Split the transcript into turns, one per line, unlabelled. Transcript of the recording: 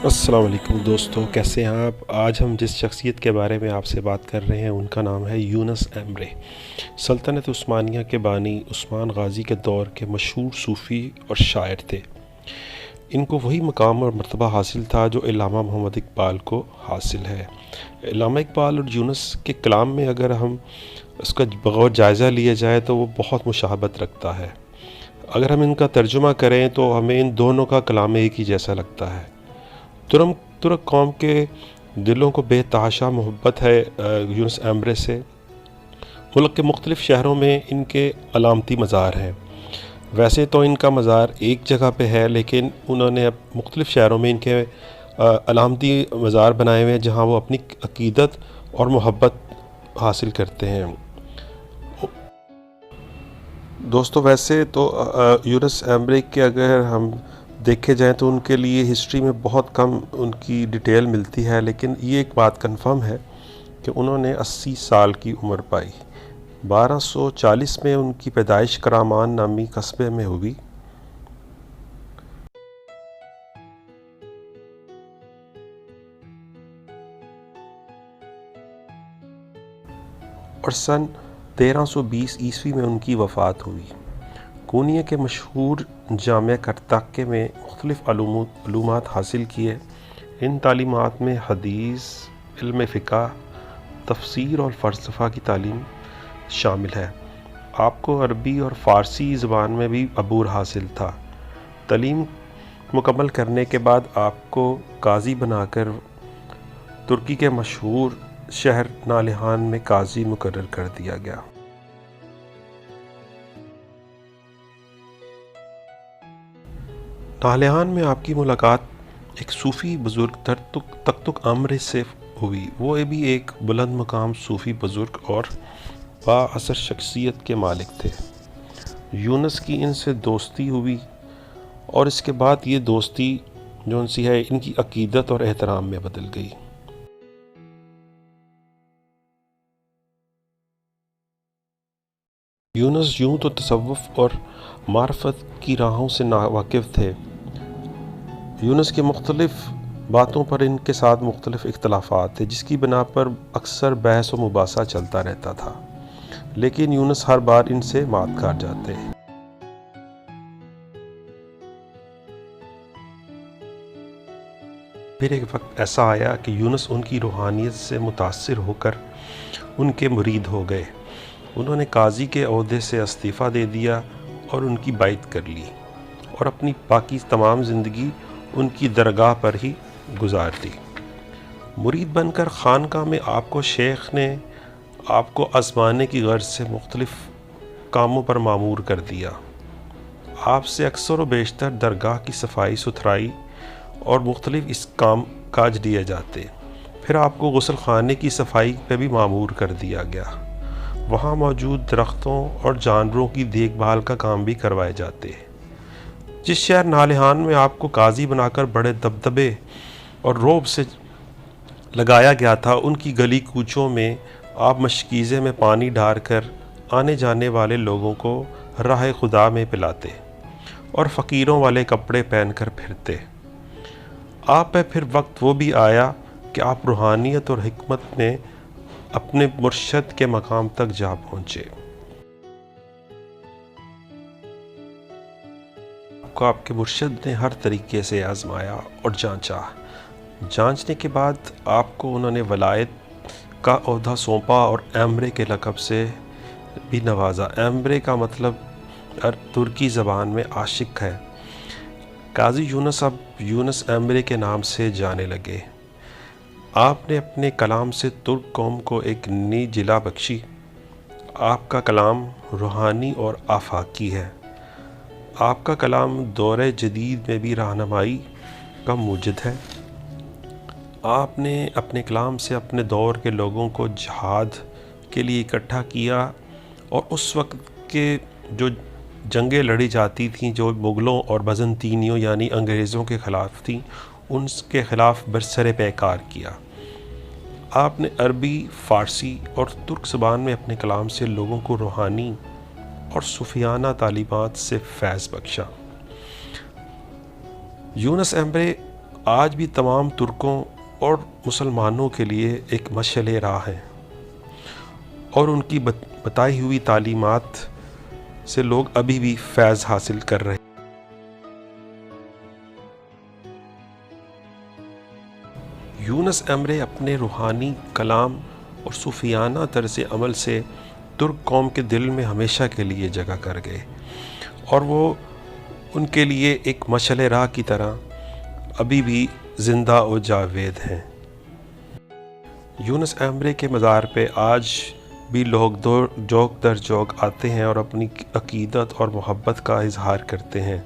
السلام علیکم دوستو، کیسے ہیں آپ؟ آج ہم جس شخصیت کے بارے میں آپ سے بات کر رہے ہیں ان کا نام ہے یونس ایمرے۔ سلطنت عثمانیہ کے بانی عثمان غازی کے دور کے مشہور صوفی اور شاعر تھے۔ ان کو وہی مقام اور مرتبہ حاصل تھا جو علامہ محمد اقبال کو حاصل ہے۔ علامہ اقبال اور یونس کے کلام میں اگر ہم اس کا بغور جائزہ لیا جائے تو وہ بہت مشابہت رکھتا ہے۔ اگر ہم ان کا ترجمہ کریں تو ہمیں ان دونوں کا کلام ایک ہی جیسا لگتا ہے۔ ترک قوم کے دلوں کو بے تحاشا محبت ہے یونس ایمرے سے۔ ملک کے مختلف شہروں میں ان کے علامتی مزار ہیں۔ ویسے تو ان کا مزار ایک جگہ پہ ہے، لیکن انہوں نے اب مختلف شہروں میں ان کے علامتی مزار بنائے ہوئے ہیں جہاں وہ اپنی عقیدت اور محبت حاصل کرتے ہیں۔ دوستو ویسے تو یونس ایمرے کے اگر ہم دیکھے جائیں تو ان کے لیے ہسٹری میں بہت کم ان کی ڈیٹیل ملتی ہے، لیکن یہ ایک بات کنفرم ہے کہ انہوں نے 80 سال کی عمر پائی۔ 1240 میں ان کی پیدائش کرامان نامی قصبے میں ہوئی۔ اور سن 1320 عیسوی میں ان کی وفات ہوئی۔ کونیا کے مشہور جامعہ کرتاکے میں مختلف علومات حاصل کیے۔ ان تعلیمات میں حدیث، علم فقہ، تفسیر اور فلسفہ کی تعلیم شامل ہے۔ آپ کو عربی اور فارسی زبان میں بھی عبور حاصل تھا۔ تعلیم مکمل کرنے کے بعد آپ کو قاضی بنا کر ترکی کے مشہور شہر نالہان میں قاضی مقرر کر دیا گیا۔ نالہان میں آپ کی ملاقات ایک صوفی بزرگ تختک امر سے ہوئی۔ وہ بھی ایک بلند مقام صوفی بزرگ اور با اثر شخصیت کے مالک تھے۔ یونس کی ان سے دوستی ہوئی اور اس کے بعد یہ دوستی جو ان سے ہے ان کی عقیدت اور احترام میں بدل گئی۔ یونس یوں تو تصوف اور معرفت کی راہوں سے ناواقف تھے۔ یونس کے مختلف باتوں پر ان کے ساتھ مختلف اختلافات تھے، جس کی بنا پر اکثر بحث و مباحثہ چلتا رہتا تھا، لیکن یونس ہر بار ان سے مات کھا جاتے۔ پھر ایک وقت ایسا آیا کہ یونس ان کی روحانیت سے متاثر ہو کر ان کے مرید ہو گئے۔ انہوں نے قاضی کے عہدے سے استعفیٰ دے دیا اور ان کی بیعت کر لی اور اپنی باقی تمام زندگی ان کی درگاہ پر ہی گزار دی۔ مرید بن کر خانقاہ میں آپ کو شیخ نے آپ کو آزمانے کی غرض سے مختلف کاموں پر مامور کر دیا۔ آپ سے اکثر و بیشتر درگاہ کی صفائی ستھرائی اور مختلف اس کام کاج دیے جاتے۔ پھر آپ کو غسل خانے کی صفائی پہ بھی مامور کر دیا گیا۔ وہاں موجود درختوں اور جانوروں کی دیکھ بھال کا کام بھی کروائے جاتے۔ جس شہر نالہان میں آپ کو قاضی بنا کر بڑے دبدبے اور رعب سے لگایا گیا تھا، ان کی گلی کوچوں میں آپ مشکیزے میں پانی ڈال کر آنے جانے والے لوگوں کو راہ خدا میں پلاتے اور فقیروں والے کپڑے پہن کر پھرتے۔ آپ پہ پھر وقت وہ بھی آیا کہ آپ روحانیت اور حکمت میں اپنے مرشد کے مقام تک جا پہنچے۔ آپ کے مرشد نے ہر طریقے سے آزمایا اور جانچا۔ جانچنے کے بعد آپ کو انہوں نے ولایت کا عہدہ سونپا اور ایمرے کے لقب سے بھی نوازا۔ ایمرے کا مطلب ترکی زبان میں عاشق ہے۔ قاضی یونس اب یونس ایمرے کے نام سے جانے لگے۔ آپ نے اپنے کلام سے ترک قوم کو ایک نئی جلا بخشی۔ آپ کا کلام روحانی اور آفاقی ہے۔ آپ کا کلام دور جدید میں بھی رہنمائی کا موجد ہے۔ آپ نے اپنے کلام سے اپنے دور کے لوگوں کو جہاد کے لیے اکٹھا کیا اور اس وقت کے جو جنگیں لڑی جاتی تھیں جو مغلوں اور بازنطینیوں یعنی انگریزوں کے خلاف تھیں، ان کے خلاف برسر پیکار کیا۔ آپ نے عربی، فارسی اور ترک زبان میں اپنے کلام سے لوگوں کو روحانی اور صوفیانہ تعلیمات سے فیض بخشا۔ یونس ایمرے آج بھی تمام ترکوں اور مسلمانوں کے لیے ایک مشعل راہ ہیں، اور ان کی بتائی ہوئی تعلیمات سے لوگ ابھی بھی فیض حاصل کر رہے ہیں۔ یونس ایمرے اپنے روحانی کلام اور صوفیانہ طرز عمل سے ترک قوم کے دل میں ہمیشہ کے لیے جگہ کر گئے، اور وہ ان کے لیے ایک مشعل راہ کی طرح ابھی بھی زندہ و جاوید ہیں۔ یونس ایمرے کے مزار پہ آج بھی لوگ جوک در جوک آتے ہیں اور اپنی عقیدت اور محبت کا اظہار کرتے ہیں۔